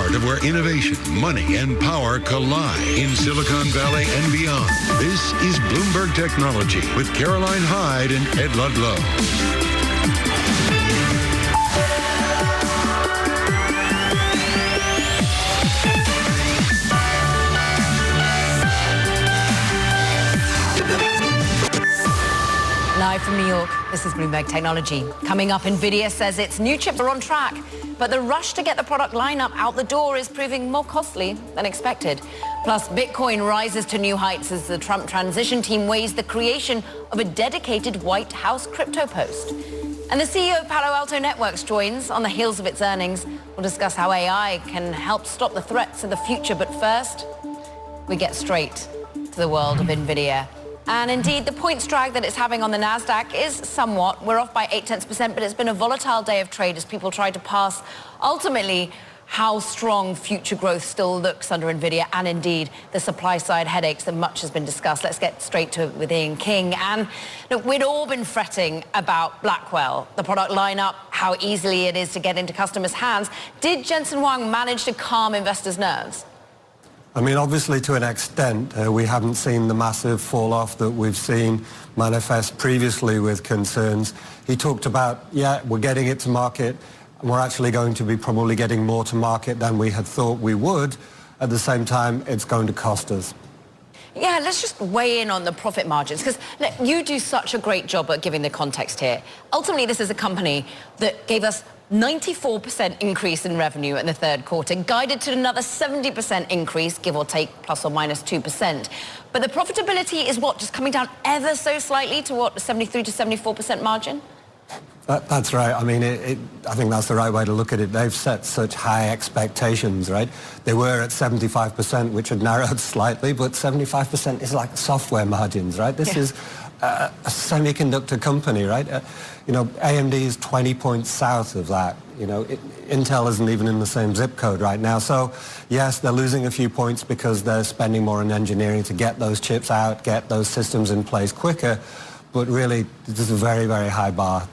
heart of where innovation, money, and power collide in Silicon Valley and beyond. This is Bloomberg Technology with Caroline Hyde and Ed Ludlow. Live from New York, this is Bloomberg Technology. Coming up, Nvidia says its new chips are on track, but the rush to get the product lineup out the door is proving more costly than expected. Plus, Bitcoin rises to new heights as the Trump transition team weighs the creation of a dedicated White House crypto post. And the CEO of Palo Alto Networks joins on the heels of its earnings. We'll discuss how AI can help stop the threats of the future. But first, we get straight to the world of Nvidia. And indeed, the points drag that it's having on the Nasdaq is somewhat. We're off by 0.8%, but it's been a volatile day of trade as people try to pass ultimately how strong future growth still looks under Nvidia, and indeed the supply side headaches that much has been discussed. Let's get straight to it with Ian King. And look, we'd all been fretting about Blackwell, the product lineup, how easily it is to get into customers' hands. Did Jensen Huang manage to calm investors' nerves? I mean, obviously, to an extent, we haven't seen the massive fall-off that we've seen manifest previously with concerns. He talked about, yeah, we're getting it to market, and we're actually going to be probably getting more to market than we had thought we would. At the same time, it's going to cost us. Yeah, let's just weigh in on the profit margins, because you do such a great job at giving the context here. Ultimately, this is a company that gave us 94% increase in revenue in the third quarter, guided to another 70% increase, give or take, plus or minus 2%. But the profitability is what, just coming down ever so slightly to what, 73 to 74% margin? That's right. I mean, I think that's the right way to look at it. They've set such high expectations, right? They were at 75%, which had narrowed slightly, but 75% is like software margins, right? This is a semiconductor company, right? You know, AMD is 20 points south of that. You know, Intel isn't even in the same zip code right now. So, yes, they're losing a few points because they're spending more on engineering to get those chips out, get those systems in place quicker. But really, this is a very, very high bar.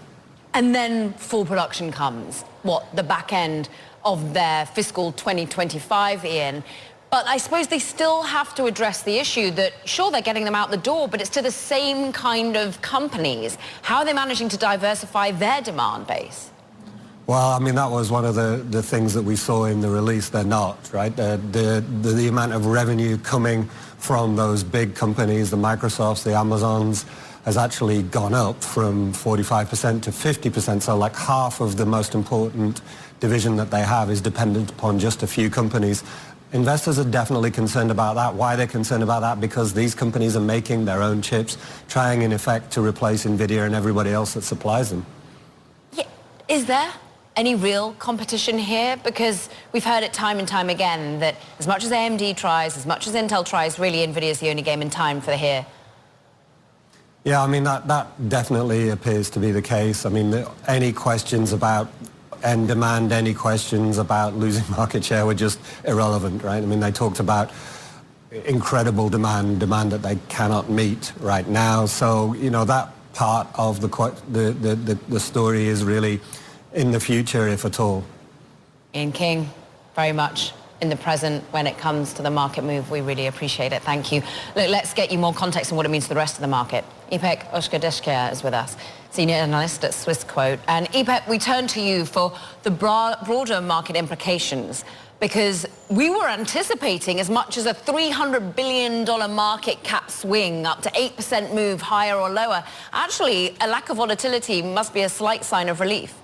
And then full production comes, what, the back end of their fiscal 2025, Ian. But I suppose they still have to address the issue that, sure, they're getting them out the door, but it's to the same kind of companies. How are they managing to diversify their demand base? Well, I mean, that was one of the things that we saw in the release. They're not, right? The amount of revenue coming from those big companies, the Microsofts, the Amazons, has actually gone up from 45% to 50%. So like half of the most important division that they have is dependent upon just a few companies. Investors are definitely concerned about that. Why they're concerned about that? Because these companies are making their own chips, trying in effect to replace Nvidia and everybody else that supplies them. Yeah. Is there any real competition here? Because we've heard it time and time again that as much as AMD tries, as much as Intel tries, really Nvidia is the only game in time for the here. Yeah, I mean, that definitely appears to be the case. I mean, any questions about end demand, any questions about losing market share were just irrelevant, right? I mean, they talked about incredible demand that they cannot meet right now. So, you know, that part of the story is really in the future, if at all. Ian King, very much in the present when it comes to the market move. We really appreciate it. Thank you. Look, let's get you more context on what it means to the rest of the market. Ipek Özgedeskaya is with us, senior analyst at Swissquote. And Ipek, we turn to you for the broader market implications, because we were anticipating as much as a $300 billion market cap swing, up to 8% move higher or lower. Actually, a lack of volatility must be a slight sign of relief.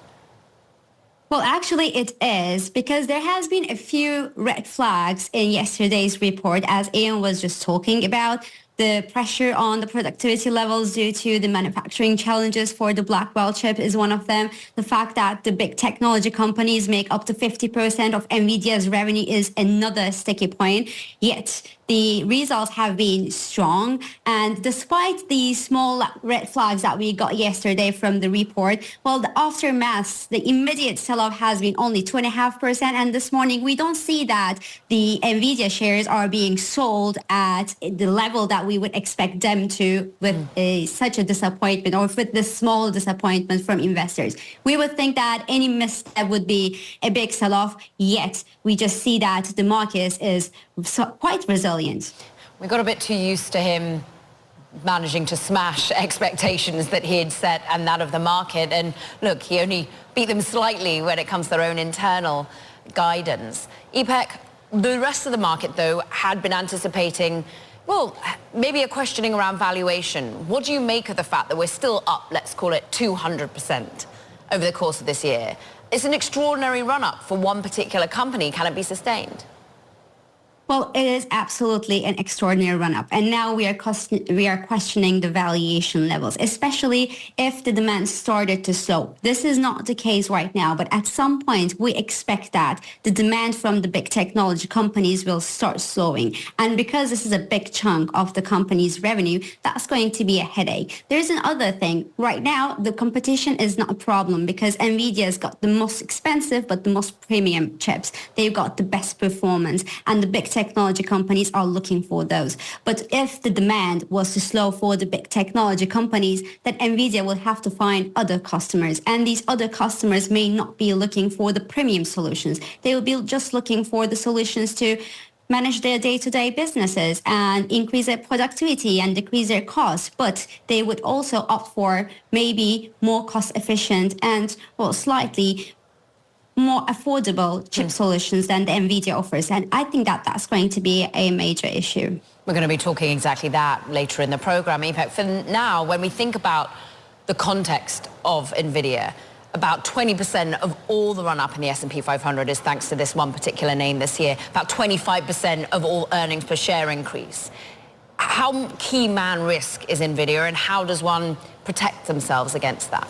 Well, actually, it is, because there has been a few red flags in yesterday's report, as Ian was just talking about. The pressure on the productivity levels due to the manufacturing challenges for the Blackwell chip is one of them. The fact that the big technology companies make up to 50% of Nvidia's revenue is another sticky point. Yet the results have been strong. And despite the small red flags that we got yesterday from the report, well, the aftermath, the immediate sell-off has been only 2.5%. And this morning, we don't see that the Nvidia shares are being sold at the level that we would expect them to with such a disappointment, or with this small disappointment from investors. We would think that any misstep would be a big sell-off, yet we just see that the market is quite resilient. We got a bit too used to him managing to smash expectations that he had set and that of the market. And look, he only beat them slightly when it comes to their own internal guidance. Ipek, the rest of the market, though, had been anticipating, well, maybe a questioning around valuation. What do you make of the fact that we're still up, let's call it 200% over the course of this year? It's an extraordinary run-up for one particular company. Can it be sustained? Well, it is absolutely an extraordinary run-up. And now we are questioning the valuation levels, especially if the demand started to slow. This is not the case right now, but at some point we expect that the demand from the big technology companies will start slowing. And because this is a big chunk of the company's revenue, that's going to be a headache. There's another thing. Right now, the competition is not a problem because Nvidia's got the most expensive but the most premium chips. They've got the best performance, and the big technology companies are looking for those. But if the demand was to slow for the big technology companies, then Nvidia will have to find other customers. And these other customers may not be looking for the premium solutions. They will be just looking for the solutions to manage their day-to-day businesses and increase their productivity and decrease their costs. But they would also opt for maybe more cost-efficient and, well, slightly more affordable chip solutions than the Nvidia offers. And I think that that's going to be a major issue. We're going to be talking exactly that later in the program. Ipek, for now, when we think about the context of Nvidia, about 20% of all the run-up in the S&P 500 is thanks to this one particular name this year. About 25% of all earnings per share increase. How key man risk is Nvidia, and how does one protect themselves against that?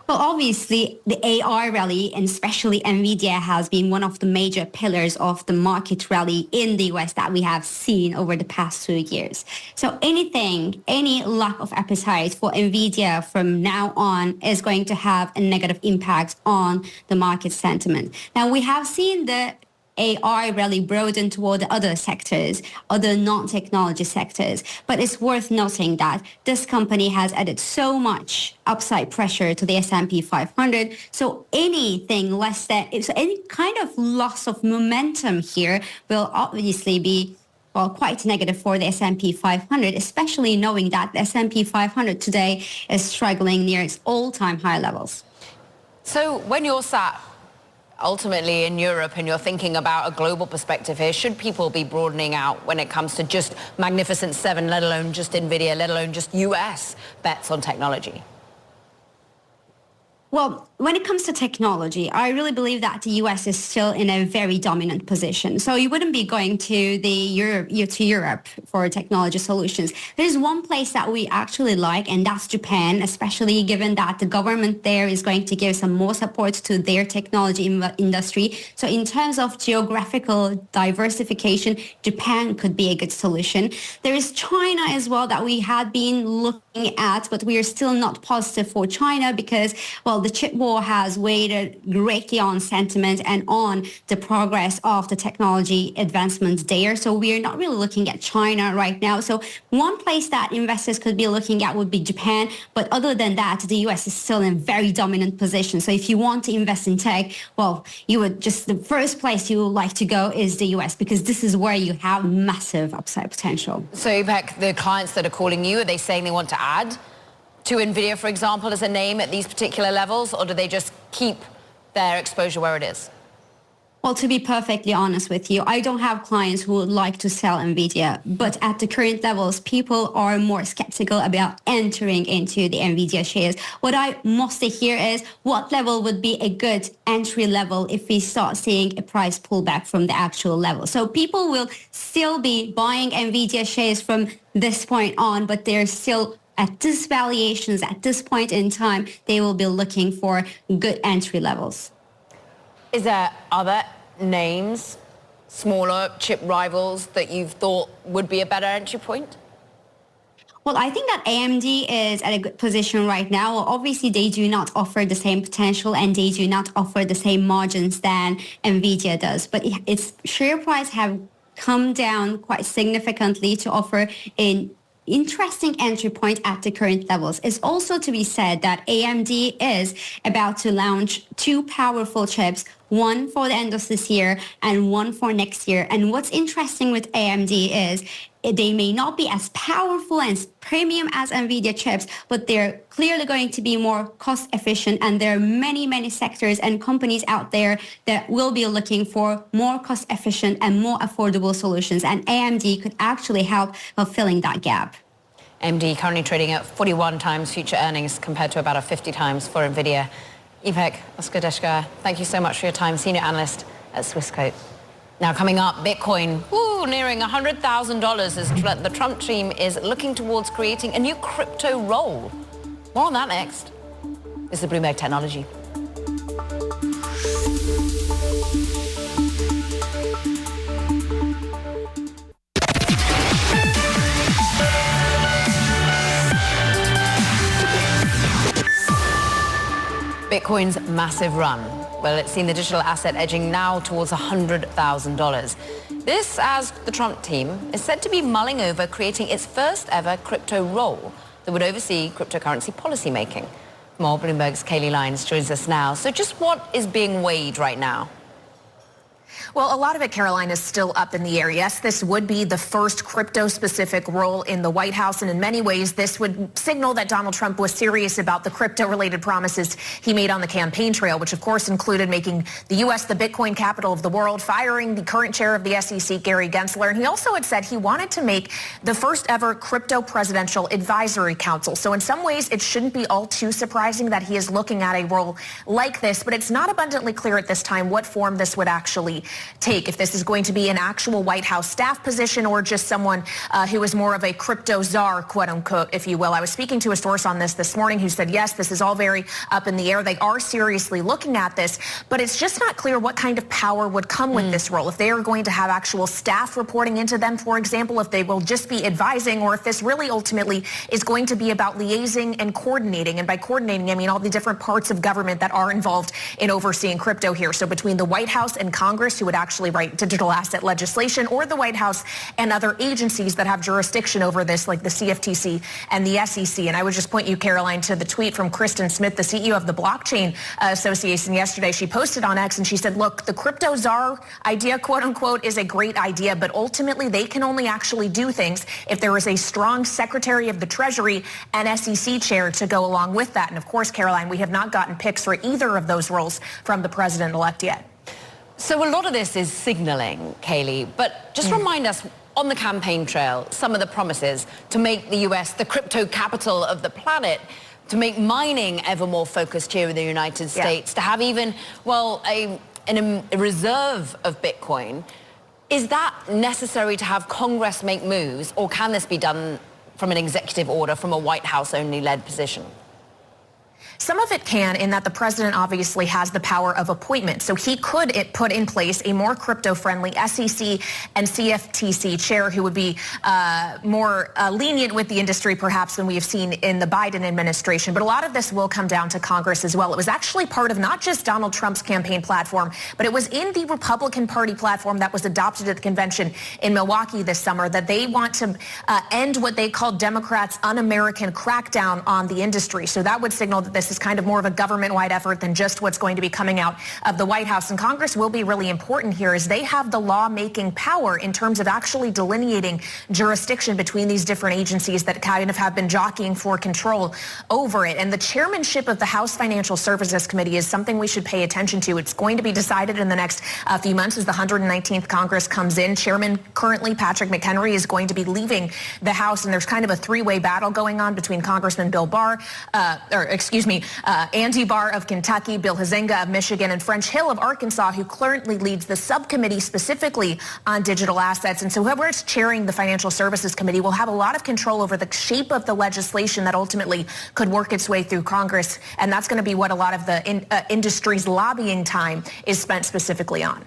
Well, obviously, the AI rally, and especially Nvidia, has been one of the major pillars of the market rally in the US that we have seen over the past 2 years. So any lack of appetite for Nvidia from now on is going to have a negative impact on the market sentiment. Now, we have seen the AI rally broaden toward other sectors, other non-technology sectors. But it's worth noting that this company has added so much upside pressure to the S&P 500. So anything less than, so any kind of loss of momentum here will obviously be, well, quite negative for the S&P 500, especially knowing that the S&P 500 today is struggling near its all-time high levels. So when you're sat ultimately in Europe and you're thinking about a global perspective here, should people be broadening out when it comes to just Magnificent Seven, let alone just Nvidia, let alone just US bets on technology? Well, when it comes to technology, I really believe that the US is still in a very dominant position. So you wouldn't be going to Europe for technology solutions. There's one place that we actually like, and that's Japan, especially given that the government there is going to give some more support to their technology industry. So in terms of geographical diversification, Japan could be a good solution. There is China as well that we had been looking at, but we are still not positive for China because, well, the chip war has weighed greatly on sentiment and on the progress of the technology advancements there. So we are not really looking at China right now. So one place that investors could be looking at would be Japan. But other than that, the US is still in a very dominant position. So if you want to invest in tech, well, the first place you would like to go is the US, because this is where you have massive upside potential. So Ipek, the clients that are calling you, are they saying they want to add to Nvidia, for example, as a name at these particular levels, or do they just keep their exposure where it is? Well, to be perfectly honest with you, I don't have clients who would like to sell Nvidia, but at the current levels, people are more skeptical about entering into the Nvidia shares. What I mostly hear is what level would be a good entry level if we start seeing a price pullback from the actual level. So people will still be buying Nvidia shares from this point on, but they're still at these valuations, at this point in time, they will be looking for good entry levels. Is there other names smaller chip rivals that you've thought would be a better entry point? Well, I think that AMD is at a good position right now. Well, obviously, they do not offer the same potential and they do not offer the same margins than Nvidia does. But its share price have come down quite significantly to offer an interesting entry point at the current levels. It's also to be said that AMD is about to launch two powerful chips, one for the end of this year and one for next year. And what's interesting with AMD is they may not be as powerful and premium as Nvidia chips, but they're clearly going to be more cost efficient. And there are many, many sectors and companies out there that will be looking for more cost efficient and more affordable solutions. And AMD could actually help filling that gap. AMD currently trading at 41 times future earnings compared to about a 50 times for Nvidia. Ipek Oskudeshka, thank you so much for your time, senior analyst at Swissquote. Now coming up, Bitcoin, nearing $100,000 as the Trump team is looking towards creating a new crypto role. More on that next. This is Bloomberg Technology. Bitcoin's massive run. Well, it's seen the digital asset edging now towards $100,000. This, as the Trump team is said to be mulling over creating its first ever crypto role that would oversee cryptocurrency policymaking. More Bloomberg's Kaylee Lyons joins us now. So just what is being weighed right now? Well, a lot of it, Caroline, is still up in the air. Yes, this would be the first crypto-specific role in the White House, and in many ways, this would signal that Donald Trump was serious about the crypto-related promises he made on the campaign trail, which, of course, included making the U.S. the Bitcoin capital of the world, firing the current chair of the SEC, Gary Gensler, and he also had said he wanted to make the first ever crypto presidential advisory council. So in some ways, it shouldn't be all too surprising that he is looking at a role like this, but it's not abundantly clear at this time what form this would actually take, if this is going to be an actual White House staff position or just someone who is more of a crypto czar, quote unquote, if you will. I was speaking to a source on this morning who said, yes, this is all very up in the air. They are seriously looking at this, but it's just not clear what kind of power would come with this role. If they are going to have actual staff reporting into them, for example, if they will just be advising, or if this really ultimately is going to be about liaising and coordinating. And by coordinating, I mean all the different parts of government that are involved in overseeing crypto here. So between the White House and Congress, who would actually write digital asset legislation, or the White House and other agencies that have jurisdiction over this, like the CFTC and the SEC. And I would just point you, Caroline, to the tweet from Kristen Smith, the CEO of the Blockchain Association yesterday. She posted on X and she said, look, the crypto czar idea, quote unquote, is a great idea, but ultimately they can only actually do things if there is a strong Secretary of the Treasury and SEC chair to go along with that. And of course, Caroline, we have not gotten picks for either of those roles from the president-elect yet. So a lot of this is signaling, Kaylee, but just remind us on the campaign trail, some of the promises to make the US the crypto capital of the planet, to make mining ever more focused here in the United States, to have even, well, a reserve of Bitcoin. Is that necessary to have Congress make moves, or can this be done from an executive order from a White House only led position? Some of it can, in that the president obviously has the power of appointment. So he could put in place a more crypto-friendly SEC and CFTC chair who would be more lenient with the industry, perhaps, than we have seen in the Biden administration. But a lot of this will come down to Congress as well. It was actually part of not just Donald Trump's campaign platform, but it was in the Republican Party platform that was adopted at the convention in Milwaukee this summer, that they want to end what they call Democrats' un-American crackdown on the industry. So that would signal that this is kind of more of a government-wide effort than just what's going to be coming out of the White House. And Congress will be really important here, as they have the law-making power in terms of actually delineating jurisdiction between these different agencies that kind of have been jockeying for control over it. And the chairmanship of the House Financial Services Committee is something we should pay attention to. It's going to be decided in the next few months as the 119th Congress comes in. Chairman currently, Patrick McHenry, is going to be leaving the House, and there's kind of a three-way battle going on between Congressman Bill Barr, Andy Barr of Kentucky, Bill Huizenga of Michigan, and French Hill of Arkansas, who currently leads the subcommittee specifically on digital assets. And so whoever is chairing the Financial Services Committee will have a lot of control over the shape of the legislation that ultimately could work its way through Congress. And that's going to be what a lot of the industry's lobbying time is spent specifically on.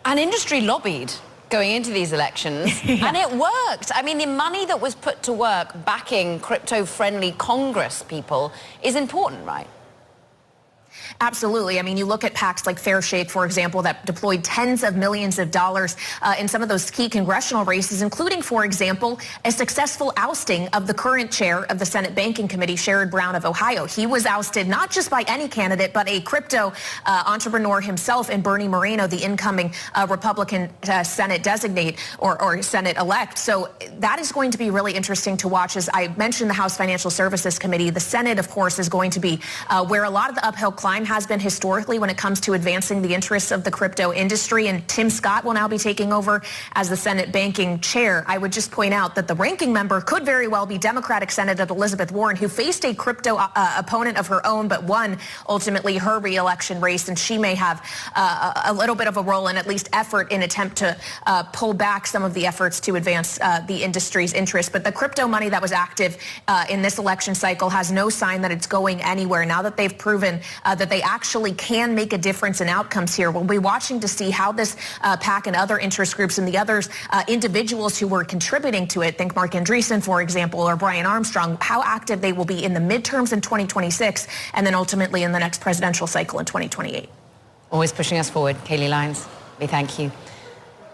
And industry lobbied going into these elections, and it worked. I mean, the money that was put to work backing crypto-friendly Congress people is important, right? Absolutely. I mean, you look at PACs like Fair Shake, for example, that deployed tens of millions of dollars in some of those key congressional races, including, for example, a successful ousting of the current chair of the Senate Banking Committee, Sherrod Brown of Ohio. He was ousted not just by any candidate, but a crypto entrepreneur himself in Bernie Moreno, the incoming Republican Senate designate or Senate elect. So that is going to be really interesting to watch. As I mentioned, the House Financial Services Committee, the Senate, of course, is going to be where a lot of the uphill climb has been historically when it comes to advancing the interests of the crypto industry. And Tim Scott will now be taking over as the Senate banking chair. I would just point out that the ranking member could very well be Democratic Senator Elizabeth Warren, who faced a crypto opponent of her own, but won ultimately her re-election race. And she may have a little bit of a role in at least effort in attempt to pull back some of the efforts to advance the industry's interests. But the crypto money that was active in this election cycle has no sign that it's going anywhere. Now that they've proven that they actually can make a difference in outcomes here, we'll be watching to see how this PAC and other interest groups and the others individuals who were contributing to it, think Mark Andreessen, for example, or Brian Armstrong, how active they will be in the midterms in 2026 and then ultimately in the next presidential cycle in 2028. Always pushing us forward, Kayleigh Lyons. We thank you.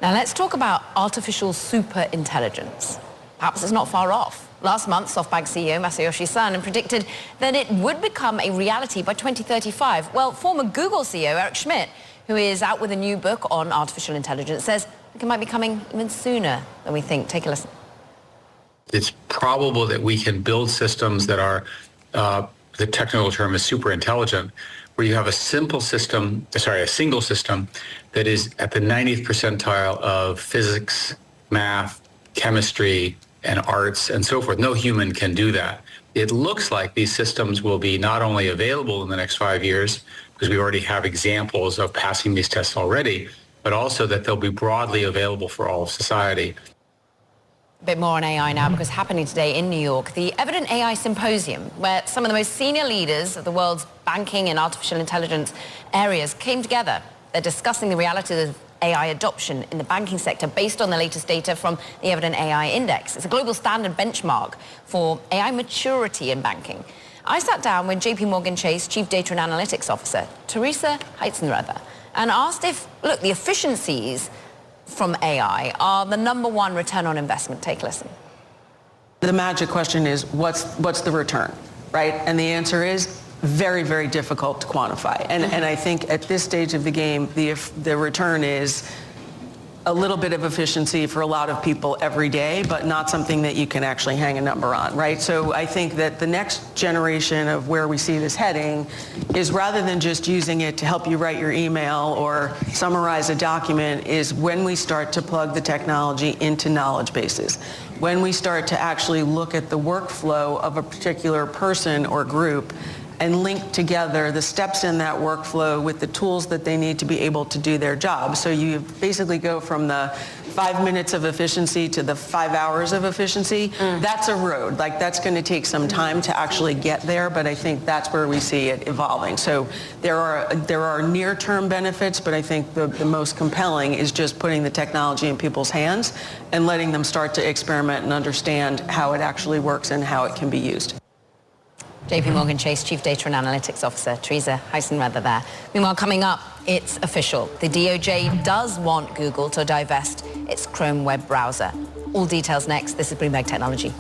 Now let's talk about artificial superintelligence. Perhaps it's not far off. Last month, SoftBank CEO Masayoshi Son predicted that it would become a reality by 2035. Well, former Google CEO Eric Schmidt, who is out with a new book on artificial intelligence, says it might be coming even sooner than we think. Take a listen. It's probable that we can build systems that are, the technical term is super intelligent, where you have a single system that is at the 90th percentile of physics, math, chemistry, and arts and so forth. No human can do that. It looks like these systems will be not only available in the next 5 years, because we already have examples of passing these tests already, but also that they'll be broadly available for all of society. A bit more on AI now, because happening today in New York, the Evident AI Symposium, where some of the most senior leaders of the world's banking and artificial intelligence areas came together. They're discussing the realities of AI adoption in the banking sector based on the latest data from the Evident AI Index. It's a global standard benchmark for AI maturity in banking. I sat down with JP Chase Chief Data and Analytics Officer, Teresa Heizenrather, and asked if, look, the efficiencies from AI are the #1 return on investment. Take a listen. The magic question is, what's the return, right? And the answer is very, very difficult to quantify. And I think at this stage of the game, the return is a little bit of efficiency for a lot of people every day, but not something that you can actually hang a number on, right? So I think that the next generation of where we see this heading is, rather than just using it to help you write your email or summarize a document, is when we start to plug the technology into knowledge bases. When we start to actually look at the workflow of a particular person or group and link together the steps in that workflow with the tools that they need to be able to do their job. So you basically go from the 5 minutes of efficiency to the 5 hours of efficiency. That's a road. Like, that's going to take some time to actually get there, but I think that's where we see it evolving. So there are near-term benefits, but I think the most compelling is just putting the technology in people's hands and letting them start to experiment and understand how it actually works and how it can be used. JP Chase Chief Data and Analytics Officer, Teresa Heizenrather there. Meanwhile, coming up, it's official. The DOJ does want Google to divest its Chrome web browser. All details next. This is Bloomberg Technology.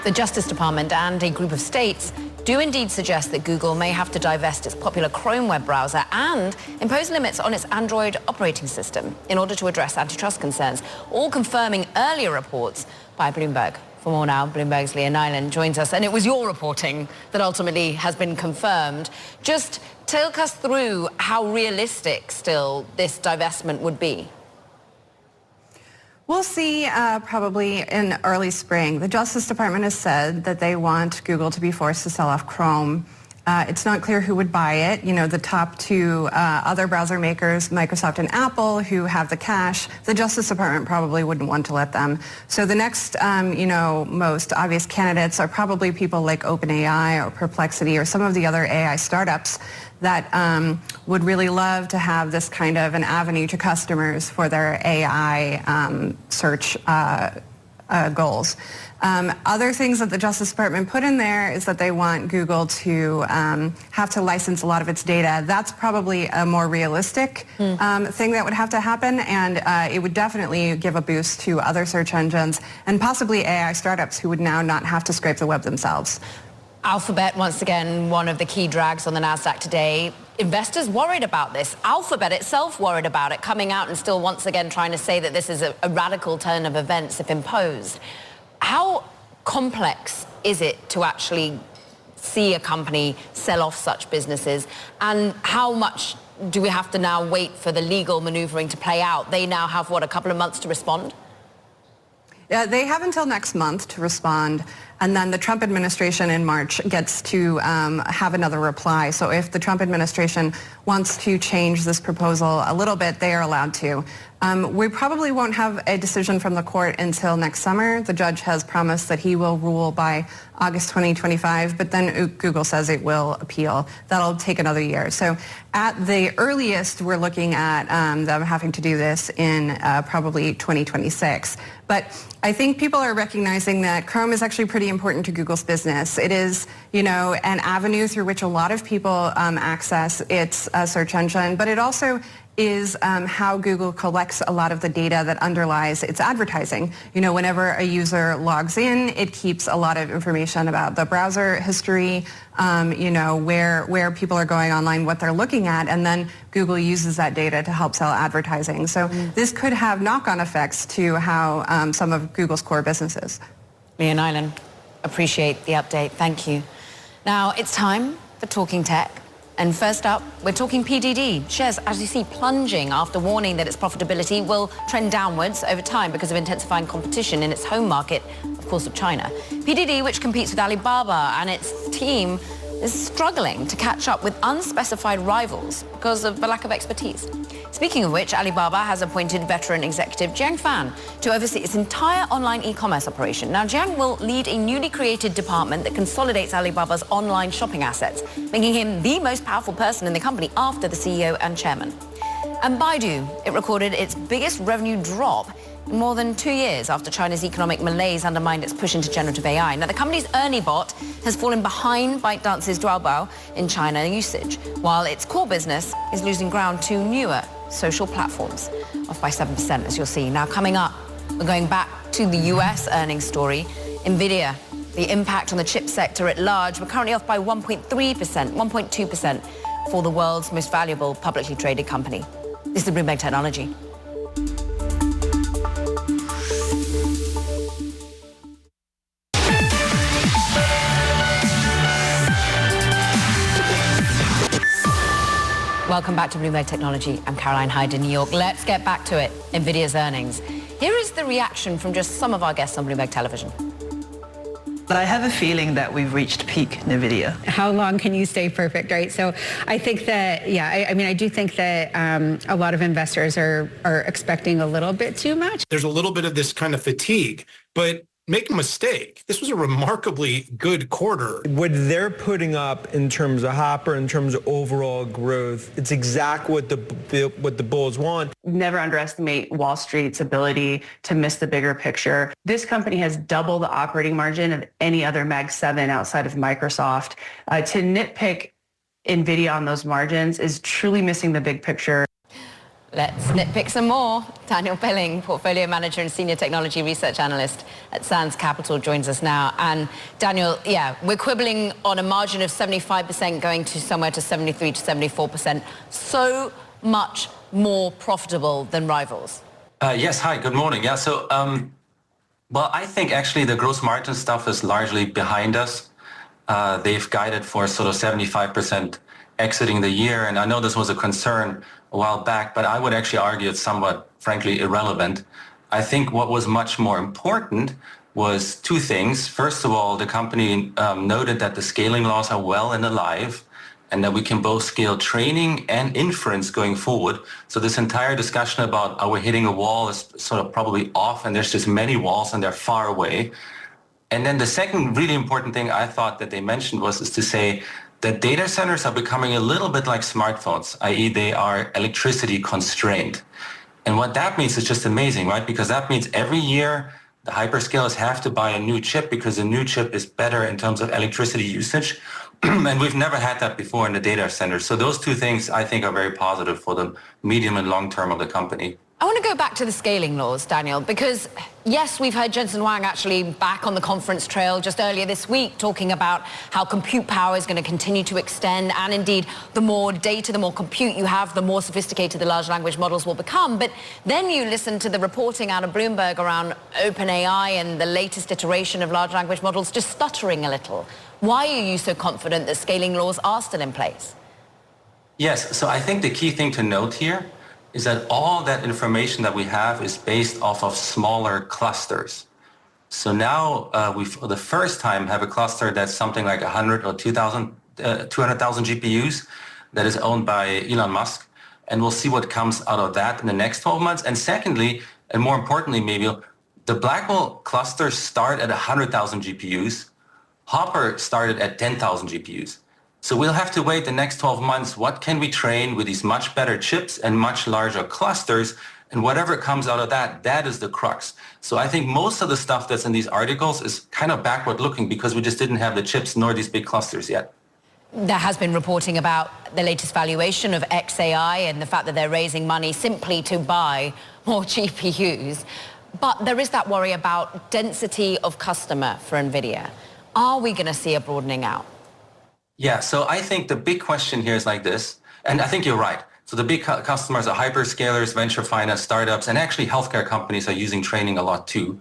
The Justice Department and a group of states do indeed suggest that Google may have to divest its popular Chrome web browser and impose limits on its Android operating system in order to address antitrust concerns, all confirming earlier reports by Bloomberg. For more now, Bloomberg's Leah Nyland joins us, and it was your reporting that ultimately has been confirmed. Just talk us through how realistic still this divestment would be. We'll see probably in early spring. The Justice Department has said that they want Google to be forced to sell off Chrome It's not clear who would buy it. You know, the top two other browser makers, Microsoft and Apple, who have the cash, the Justice Department probably wouldn't want to let them. So the next, most obvious candidates are probably people like OpenAI or Perplexity or some of the other AI startups that would really love to have this kind of an avenue to customers for their AI search goals. Other things that the Justice Department put in there is that they want Google to have to license a lot of its data. That's probably a more realistic thing that would have to happen, and it would definitely give a boost to other search engines and possibly AI startups who would now not have to scrape the web themselves. Alphabet, once again, one of the key drags on the NASDAQ today. Investors worried about this. Alphabet itself worried about it, coming out and still once again trying to say that this is a radical turn of events if imposed. How complex is it to actually see a company sell off such businesses? And how much do we have to now wait for the legal maneuvering to play out? They now have, a couple of months to respond? Yeah, they have until next month to respond, and then the Trump administration in March gets to have another reply. So if the Trump administration wants to change this proposal a little bit, they are allowed to. We probably won't have a decision from the court until next summer. The judge has promised that he will rule by August 2025, but then Google says it will appeal. That'll take another year. So at the earliest, we're looking at them having to do this in probably 2026. But I think people are recognizing that Chrome is actually pretty important to Google's business. It is, an avenue through which a lot of people access its search engine, but it also is how Google collects a lot of the data that underlies its advertising. Whenever a user logs in, it keeps a lot of information about the browser history, where people are going online, what they're looking at, and then Google uses that data to help sell advertising. So this could have knock-on effects to how some of Google's core businesses. Leah Nyland, appreciate the update. Thank you. Now it's time for Talking Tech. And first up, we're talking PDD. Shares, as you see, plunging after warning that its profitability will trend downwards over time because of intensifying competition in its home market, of course, of China. PDD, which competes with Alibaba and its team, is struggling to catch up with unspecified rivals because of the lack of expertise. Speaking of which, Alibaba has appointed veteran executive Jiang Fan to oversee its entire online e-commerce operation. Now, Jiang will lead a newly created department that consolidates Alibaba's online shopping assets, making him the most powerful person in the company after the CEO and chairman. And Baidu, it recorded its biggest revenue drop in more than 2 years after China's economic malaise undermined its push into generative AI. Now, the company's Ernie bot has fallen behind ByteDance's Duobao in China usage, while its core business is losing ground to newer social platforms, off by 7%, as you'll see. Now, coming up, we're going back to the US earnings story. Nvidia, the impact on the chip sector at large, we're currently off by 1.3%, 1.2% for the world's most valuable publicly traded company. This is Bloomberg Technology. Welcome back to Bloomberg Technology. I'm Caroline Hyde in New York. Let's get back to it. Nvidia's earnings. Here is the reaction from just some of our guests on Bloomberg Television. But I have a feeling that we've reached peak Nvidia. How long can you stay perfect, right? So I think that, I do think that a lot of investors are expecting a little bit too much. There's a little bit of this kind of fatigue, but make no mistake, this was a remarkably good quarter. What they're putting up in terms of Hopper, in terms of overall growth, it's exactly what the bulls want. Never underestimate Wall Street's ability to miss the bigger picture. This company has double the operating margin of any other Mag 7 outside of Microsoft. To nitpick Nvidia on those margins is truly missing the big picture. Let's nitpick some more. Daniel Pelling, portfolio manager and senior technology research analyst at Sands Capital, joins us now. And Daniel, we're quibbling on a margin of 75% going to somewhere to 73 to 74%. So much more profitable than rivals. Yes, hi, good morning. Yeah, so, I think actually the gross margin stuff is largely behind us. They've guided for sort of 75% exiting the year. And I know this was a concern a while back, but I would actually argue it's somewhat, frankly, irrelevant. I think what was much more important was two things. First of all, the company noted that the scaling laws are well and alive, and that we can both scale training and inference going forward. So this entire discussion about are we hitting a wall is sort of probably off, and there's just many walls and they're far away. And then the second really important thing I thought that they mentioned is to say that data centers are becoming a little bit like smartphones, i.e. they are electricity constrained. And what that means is just amazing, right? Because that means every year the hyperscalers have to buy a new chip because a new chip is better in terms of electricity usage. And we've never had that before in the data centers. So those two things I think are very positive for the medium and long term of the company. I want to go back to the scaling laws, Daniel, because yes, we've heard Jensen Huang actually back on the conference trail just earlier this week talking about how compute power is going to continue to extend, and indeed the more data, the more compute you have, the more sophisticated the large language models will become. But then you listen to the reporting out of Bloomberg around OpenAI and the latest iteration of large language models just stuttering a little. Why are you so confident that scaling laws are still in place? Yes, so I think the key thing to note here is that all that information that we have is based off of smaller clusters. So now we, for the first time, have a cluster that's something like 100 or 200,000 GPUs that is owned by Elon Musk. And we'll see what comes out of that in the next 12 months. And secondly, and more importantly, maybe, the Blackwell clusters start at 100,000 GPUs. Hopper started at 10,000 GPUs. So we'll have to wait the next 12 months. What can we train with these much better chips and much larger clusters? And whatever comes out of that, that is the crux. So I think most of the stuff that's in these articles is kind of backward looking because we just didn't have the chips nor these big clusters yet. There has been reporting about the latest valuation of XAI and the fact that they're raising money simply to buy more GPUs. But there is that worry about density of customer for Nvidia. Are we going to see a broadening out? Yeah, so I think the big question here is like this, and I think you're right. So the big customers are hyperscalers, venture finance, startups, and actually healthcare companies are using training a lot too.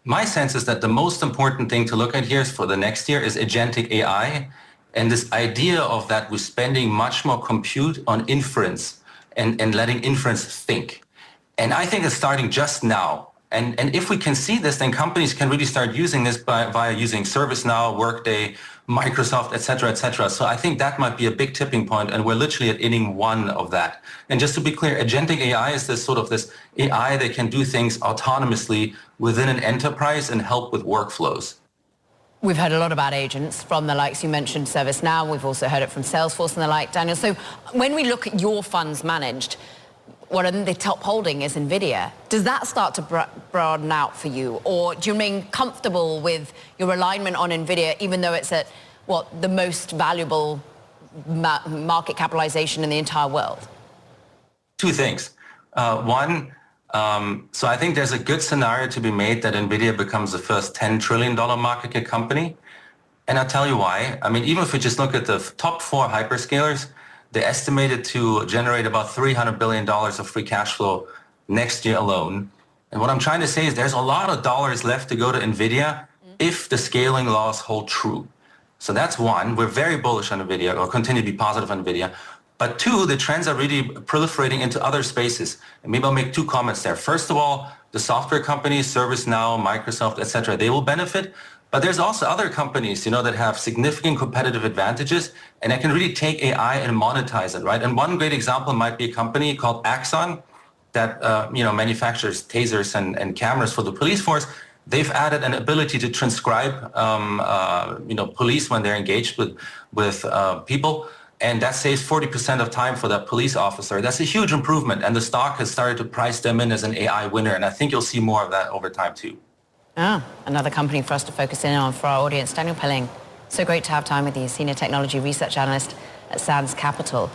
My sense is that the most important thing to look at here for the next year is agentic AI, and this idea of that we're spending much more compute on inference and letting inference think. And I think it's starting just now. And if we can see this, then companies can really start using this via using ServiceNow, Workday, Microsoft, et cetera, et cetera. So I think that might be a big tipping point, and we're literally at inning one of that. And just to be clear, agentic AI is this sort of this AI that can do things autonomously within an enterprise and help with workflows. We've heard a lot about agents from the likes you mentioned, ServiceNow. We've also heard it from Salesforce and the like, Daniel. So when we look at your funds managed, what the top holding is Nvidia. Does that start to broaden out for you? Or do you remain comfortable with your alignment on Nvidia, even though it's at, the most valuable market capitalization in the entire world? Two things. One, so I think there's a good scenario to be made that Nvidia becomes the first $10 trillion market cap company. And I'll tell you why. I mean, even if we just look at the top 4 hyperscalers, they're estimated to generate about $300 billion of free cash flow next year alone. And what I'm trying to say is there's a lot of dollars left to go to Nvidia if the scaling laws hold true. So that's one. We're very bullish on Nvidia, or continue to be positive on Nvidia. But two, the trends are really proliferating into other spaces. And maybe I'll make 2 comments there. First of all, the software companies, ServiceNow, Microsoft, et cetera, they will benefit. But there's also other companies, that have significant competitive advantages and that can really take AI and monetize it, right? And one great example might be a company called Axon that, manufactures tasers and cameras for the police force. They've added an ability to transcribe, police when they're engaged with people. And that saves 40% of time for that police officer. That's a huge improvement. And the stock has started to price them in as an AI winner. And I think you'll see more of that over time, too. Another company for us to focus in on for our audience. Daniel Pelling, so great to have time with you, Senior Technology Research Analyst at Sands Capital.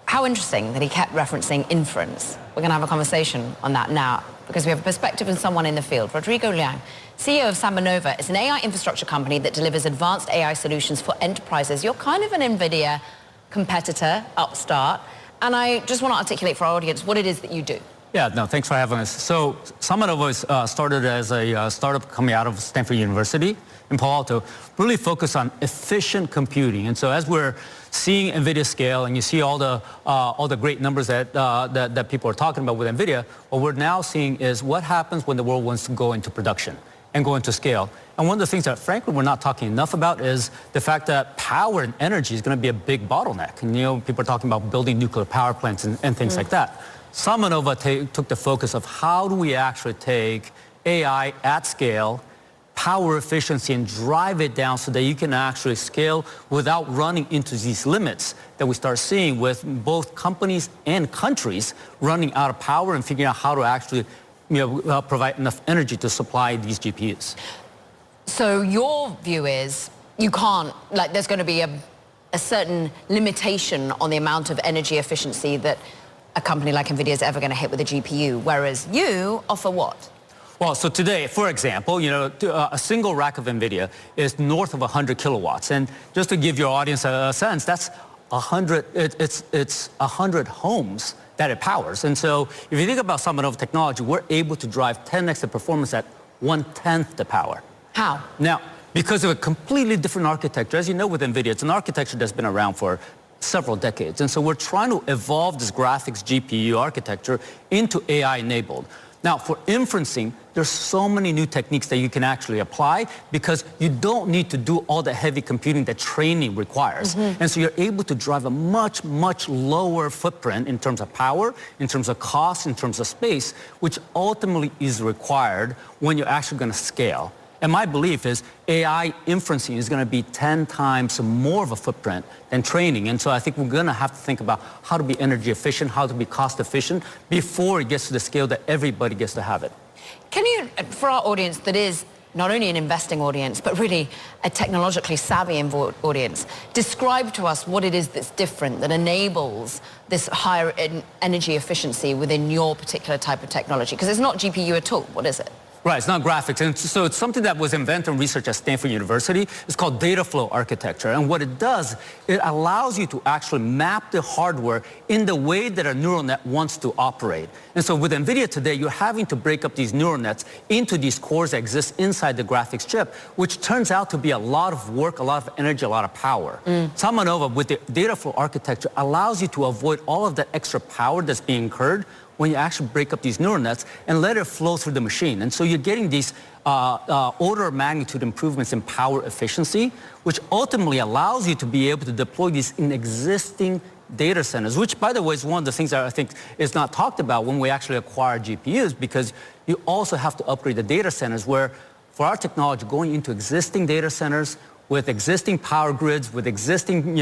How interesting that he kept referencing inference. We're going to have a conversation on that now because we have a perspective and someone in the field. Rodrigo Liang, CEO of Samba is an AI infrastructure company that delivers advanced AI solutions for enterprises. You're kind of an Nvidia competitor, upstart, and I just want to articulate for our audience what it is that you do. Yeah, no, thanks for having us. So Samba was started as a startup coming out of Stanford University in Palo Alto, really focused on efficient computing. And so as we're seeing NVIDIA scale, and you see all the great numbers that people are talking about with NVIDIA, what we're now seeing is what happens when the world wants to go into production. and go into scale. And one of the things that, frankly, we're not talking enough about is the fact that power and energy is going to be a big bottleneck. And, people are talking about building nuclear power plants and things like that. SumAnova took the focus of how do we actually take AI at scale, power efficiency, and drive it down so that you can actually scale without running into these limits that we start seeing with both companies and countries running out of power and figuring out how to actually provide enough energy to supply these GPUs. So your view is you can't, there's going to be a certain limitation on the amount of energy efficiency that a company like Nvidia is ever going to hit with a GPU, whereas you offer what? Well, so today, for example, a single rack of Nvidia is north of 100 kilowatts. And just to give your audience a sense, that's 100, it's 100 homes that it powers. And so if you think about SumAnova technology, we're able to drive 10x the performance at 1/10 the power. How? Now, because of a completely different architecture. As you know, with NVIDIA, it's an architecture that's been around for several decades. And so we're trying to evolve this graphics GPU architecture into AI-enabled. Now, for inferencing, there's so many new techniques that you can actually apply because you don't need to do all the heavy computing that training requires. And so you're able to drive a much, much lower footprint in terms of power, in terms of cost, in terms of space, which ultimately is required when you're actually going to scale. And my belief is AI inferencing is going to be 10 times more of a footprint than training. And so I think we're going to have to think about how to be energy efficient, how to be cost efficient before it gets to the scale that everybody gets to have it. Can you, for our audience that is not only an investing audience, but really a technologically savvy audience, describe to us what it is that's different that enables this higher energy efficiency within your particular type of technology? Because it's not GPU at all. What is it? Right, it's not graphics. And so it's something that was invented and researched at Stanford University. It's called data flow architecture. And what it does, it allows you to actually map the hardware in the way that a neural net wants to operate. And so with NVIDIA today, you're having to break up these neural nets into these cores that exist inside the graphics chip, which turns out to be a lot of work, a lot of energy, a lot of power. SumAnova, with the data flow architecture, allows you to avoid all of that extra power that's being incurred when you actually break up these neural nets and let it flow through the machine. And so you're getting these order of magnitude improvements in power efficiency, which ultimately allows you to be able to deploy these in existing data centers, which, by the way, is one of the things that I think is not talked about when we actually acquire GPUs, because you also have to upgrade the data centers where, for our technology, going into existing data centers with existing power grids, with existing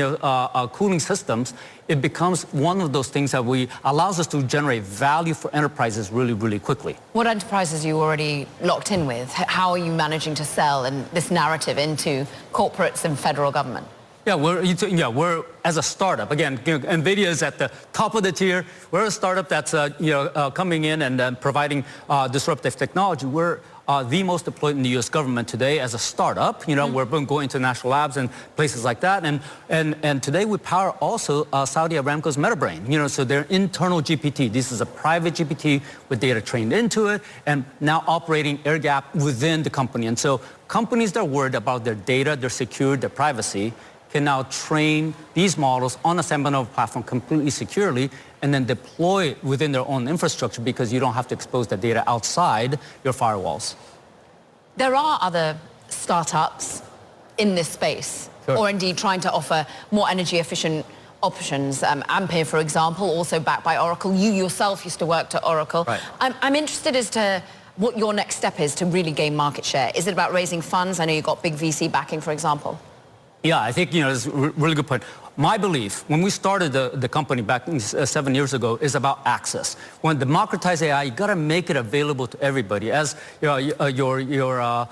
cooling systems, it becomes one of those things that allows us to generate value for enterprises really, really quickly. What enterprises are you already locked in with? How are you managing to sell and this narrative into corporates and federal government? Yeah, we're as a startup. Again, NVIDIA is at the top of the tier. We're a startup that's coming in and providing disruptive technology. We're the most deployed in the U.S. government today as a startup. We're going to national labs and places like that. And today we power also Saudi Aramco's MetaBrain. So their internal GPT. This is a private GPT with data trained into it and now operating air gap within the company. And so companies that are worried about their data, their security, their privacy, can now train these models on the SumAnova platform completely securely and then deploy it within their own infrastructure because you don't have to expose the data outside your firewalls. There are other startups in this space, or indeed trying to offer more energy efficient options. Ampere, for example, also backed by Oracle. You yourself used to work at Oracle. Right. I'm interested as to what your next step is to really gain market share. Is it about raising funds? I know you've got big VC backing, for example. Yeah, I think, it's a really good point. My belief, when we started the company back 7 years ago, is about access. When democratize AI, you got to make it available to everybody. As your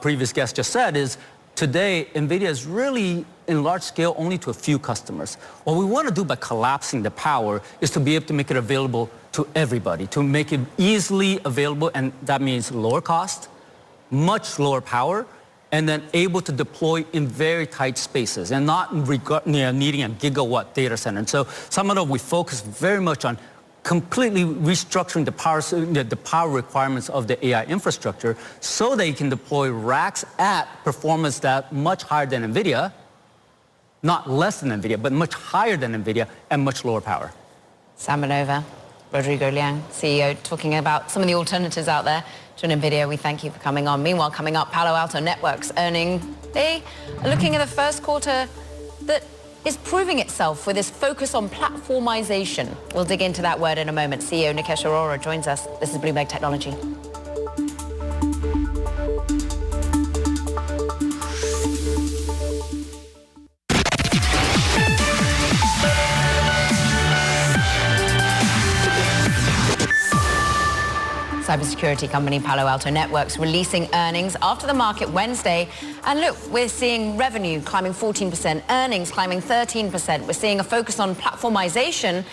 previous guest just said, is today, NVIDIA is really in large scale only to a few customers. What we want to do by collapsing the power is to be able to make it available to everybody, to make it easily available, and that means lower cost, much lower power, and then able to deploy in very tight spaces and not needing a gigawatt data center. And so SumAnova, we focus very much on completely restructuring the power requirements of the AI infrastructure so that you can deploy racks at performance that much higher than NVIDIA, not less than NVIDIA, but much higher than NVIDIA and much lower power. SumAnova, Rodrigo Liang, CEO, talking about some of the alternatives out there to Nvidia. We thank you for coming on. Meanwhile, coming up, Palo Alto Networks earning. They are looking at the first quarter that is proving itself with this focus on platformization. We'll dig into that word in a moment. CEO Nikesh Arora joins us. This is Bloomberg Technology. Cybersecurity company Palo Alto Networks releasing earnings after the market Wednesday. And look, we're seeing revenue climbing 14%, earnings climbing 13%. We're seeing a focus on platformization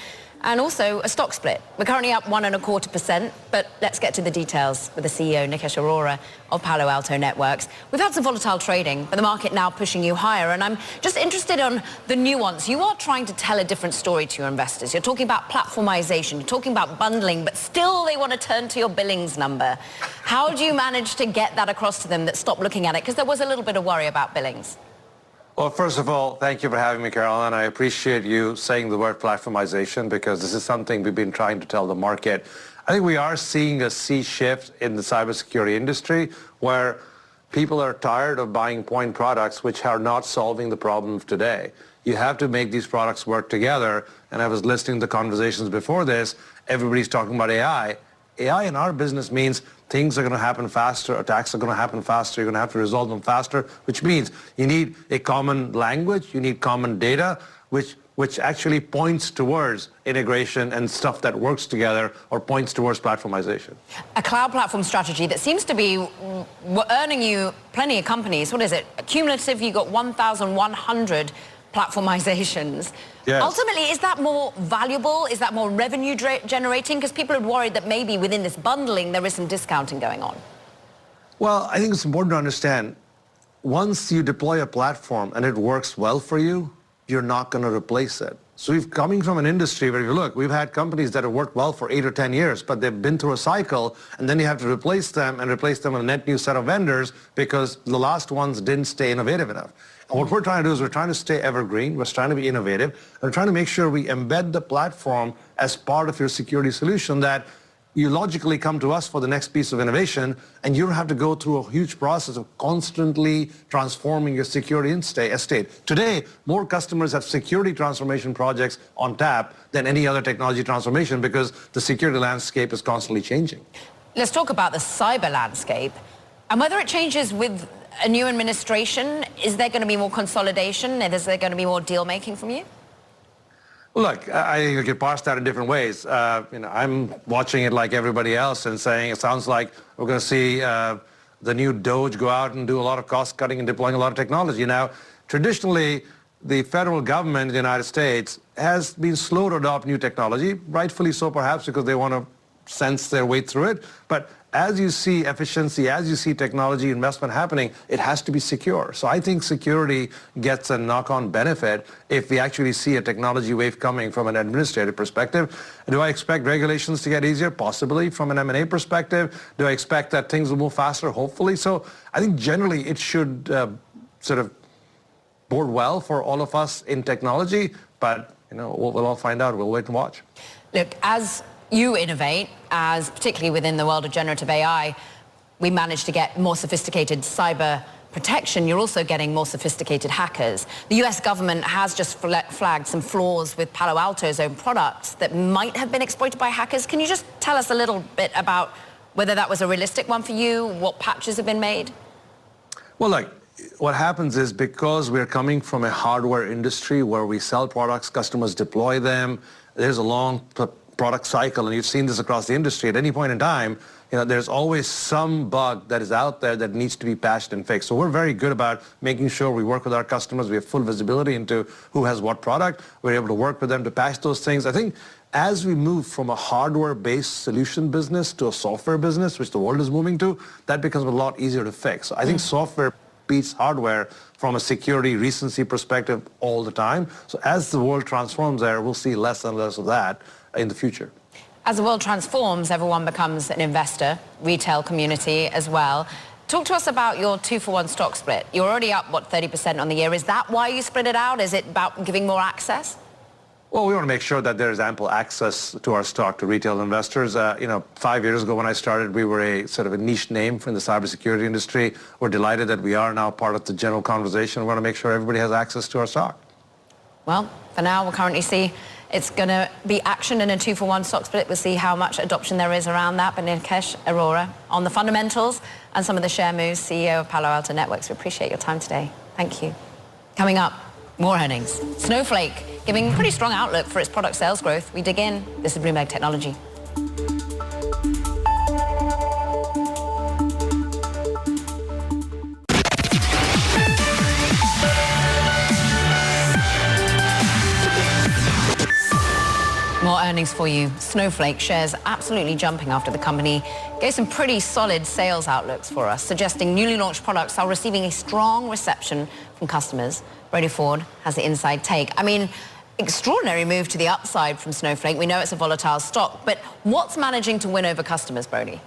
and also a stock split. We're currently up 1.25%, but let's get to the details with the CEO, Nikesh Arora of Palo Alto Networks. We've had some volatile trading, but the market now pushing you higher, and I'm just interested on the nuance. You are trying to tell a different story to your investors. You're talking about platformization, you're talking about bundling, but still they want to turn to your billings number. How do you manage to get that across to them that stop looking at it? Because there was a little bit of worry about billings. Well, first of all, thank you for having me, Caroline. I appreciate you saying the word platformization because this is something we've been trying to tell the market. I think we are seeing a sea shift in the cybersecurity industry where people are tired of buying point products which are not solving the problem of today. You have to make these products work together. And I was listening to the conversations before this. Everybody's talking about AI. AI in our business means things are going to happen faster, attacks are going to happen faster, you're going to have to resolve them faster, which means you need a common language, you need common data, which actually points towards integration and stuff that works together or points towards platformization. A cloud platform strategy that seems to be earning you plenty of companies. What is it? Cumulative, you got 1,100 platformizations. Yes. Ultimately, is that more valuable? Is that more revenue generating? Because people are worried that maybe within this bundling there is some discounting going on. Well, I think it's important to understand, once you deploy a platform and it works well for you, you're not going to replace it. So we've coming from an industry where, if you look, we've had companies that have worked well for 8 or 10 years, but they've been through a cycle, and then you have to replace them with a net new set of vendors because the last ones didn't stay innovative enough. And what we're trying to do is we're trying to stay evergreen, we're trying to be innovative, and we're trying to make sure we embed the platform as part of your security solution, that you logically come to us for the next piece of innovation, and you don't have to go through a huge process of constantly transforming your security estate. Today, more customers have security transformation projects on tap than any other technology transformation because the security landscape is constantly changing. Let's talk about the cyber landscape and whether it changes with a new administration. Is there going to be more consolidation? Is there going to be more deal making from you? Look, I think you could parse that in different ways. I'm watching it like everybody else and saying it sounds like we're going to see the new Doge go out and do a lot of cost cutting and deploying a lot of technology. Now, traditionally, the federal government in the United States has been slow to adopt new technology, rightfully so perhaps because they want to sense their way through it. But as you see efficiency, as you see technology investment happening, it has to be secure. So I think security gets a knock-on benefit if we actually see a technology wave coming from an administrative perspective. Do I expect regulations to get easier? Possibly. From an M&A perspective, do I expect that things will move faster? Hopefully. So I think generally it should sort of bode well for all of us in technology, but we'll all find out. We'll wait and watch. Look, as you innovate, as particularly within the world of generative AI, we manage to get more sophisticated cyber protection. You're also getting more sophisticated hackers. The US government has just flagged some flaws with Palo Alto's own products that might have been exploited by hackers. Can you just tell us a little bit about whether that was a realistic one for you, what patches have been made? Well, look, what happens is because we're coming from a hardware industry where we sell products, customers deploy them, there's a long product cycle, and you've seen this across the industry. At any point in time, there's always some bug that is out there that needs to be patched and fixed. So we're very good about making sure we work with our customers. We have full visibility into who has what product. We're able to work with them to patch those things. I think as we move from a hardware-based solution business to a software business, which the world is moving to, that becomes a lot easier to fix. So I think software beats hardware from a security recency perspective all the time. So as the world transforms there, we'll see less and less of that in the future. As the world transforms, everyone becomes an investor, retail community as well. Talk to us about your 2-for-1 stock split. You're already up, 30% on the year. Is that why you split it out? Is it about giving more access? Well, we want to make sure that there is ample access to our stock to retail investors. 5 years ago when I started, we were a sort of a niche name in the cybersecurity industry. We're delighted that we are now part of the general conversation. We want to make sure everybody has access to our stock. Well, for now, we'll currently see it's going to be action in a 2-for-1 stock split. We'll see how much adoption there is around that. But Nikesh Arora, on the fundamentals and some of the share moves, CEO of Palo Alto Networks, we appreciate your time today. Thank you. Coming up, more earnings. Snowflake giving a pretty strong outlook for its product sales growth. We dig in. This is Bloomberg Technology. More earnings for you. Snowflake shares absolutely jumping after the company gave some pretty solid sales outlooks for us, suggesting newly launched products are receiving a strong reception from customers. Brody Ford has the inside take. I mean, extraordinary move to the upside from Snowflake. We know it's a volatile stock, but what's managing to win over customers, Brody?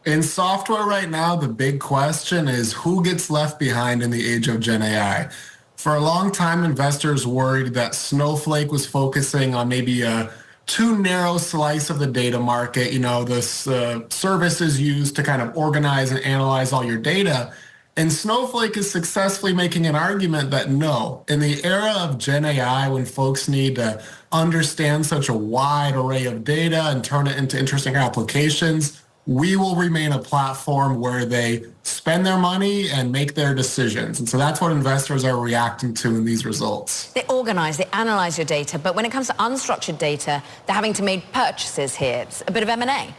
In software right now, the big question is who gets left behind in the age of Gen AI? For a long time, investors worried that Snowflake was focusing on maybe a too narrow slice of the data market. This service is used to kind of organize and analyze all your data. And Snowflake is successfully making an argument that no, in the era of Gen AI, when folks need to understand such a wide array of data and turn it into interesting applications, we will remain a platform where they spend their money and make their decisions. And so that's what investors are reacting to in these results. They organize, they analyze your data, but when it comes to unstructured data, they're having to make purchases here. It's a bit of M&A.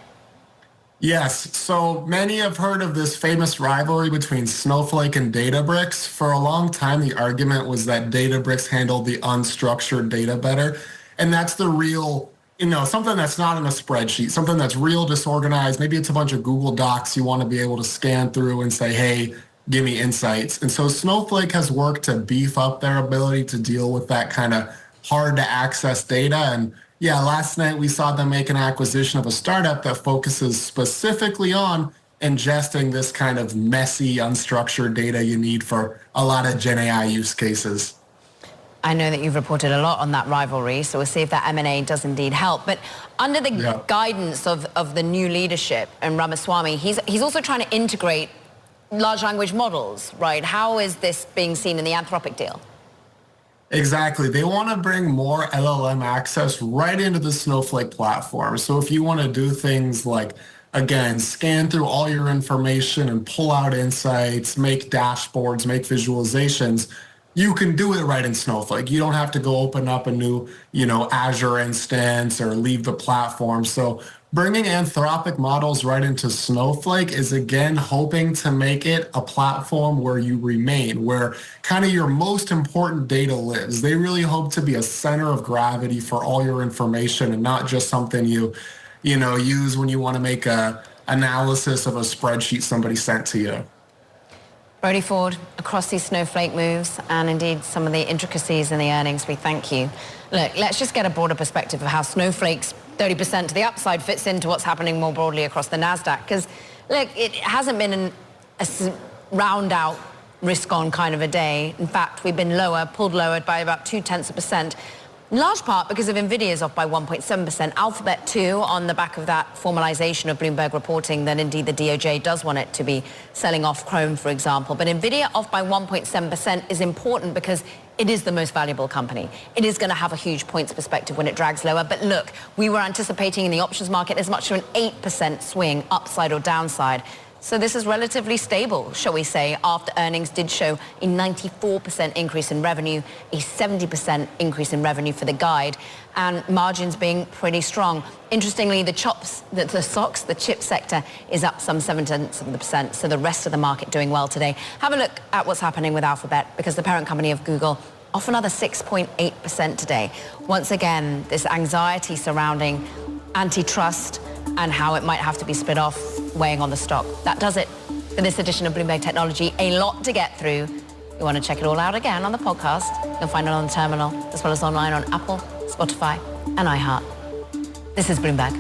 Yes, so many have heard of this famous rivalry between Snowflake and Databricks. For a long time, the argument was that Databricks handled the unstructured data better. And that's the real, something that's not in a spreadsheet, something that's real disorganized. Maybe it's a bunch of Google Docs you want to be able to scan through and say, hey, give me insights. And so Snowflake has worked to beef up their ability to deal with that kind of hard to access data. And yeah, last night we saw them make an acquisition of a startup that focuses specifically on ingesting this kind of messy, unstructured data you need for a lot of Gen AI use cases. I know that you've reported a lot on that rivalry, so we'll see if that M&A does indeed help. But under the guidance of the new leadership and Ramaswamy, he's also trying to integrate large language models, right? How is this being seen in the Anthropic deal? Exactly. They want to bring more LLM access right into the Snowflake platform. So if you want to do things like, again, scan through all your information and pull out insights, make dashboards, make visualizations, you can do it right in Snowflake. You don't have to go open up a new, Azure instance or leave the platform. So bringing Anthropic models right into Snowflake is, again, hoping to make it a platform where you remain, where kind of your most important data lives. They really hope to be a center of gravity for all your information and not just something you use when you want to make a analysis of a spreadsheet somebody sent to you. Brody Ford, across these Snowflake moves and indeed some of the intricacies in the earnings, we thank you. Look, let's just get a broader perspective of how Snowflake's 30% to the upside fits into what's happening more broadly across the NASDAQ. Because, look, it hasn't been a round out risk on kind of a day. In fact, we've been pulled lower by about 0.2%. In large part because of Nvidia's off by 1.7%. Alphabet too, on the back of that formalization of Bloomberg reporting that indeed the DOJ does want it to be selling off Chrome, for example. But Nvidia off by 1.7% is important because it is the most valuable company. It is going to have a huge points perspective when it drags lower. But look, we were anticipating in the options market as much as an 8% swing, upside or downside. So this is relatively stable, shall we say, after earnings did show a 94% increase in revenue, a 70% increase in revenue for the guide, and margins being pretty strong. Interestingly, the chip sector is up some 0.7%, so the rest of the market doing well today. Have a look at what's happening with Alphabet, because the parent company of Google off another 6.8% today. Once again, this anxiety surrounding antitrust and how it might have to be split off, weighing on the stock. That does it for this edition of Bloomberg Technology. A lot to get through. You want to check it all out again on the podcast. You'll find it on the terminal, as well as online on Apple, Spotify, and iHeart. This is Bloomberg.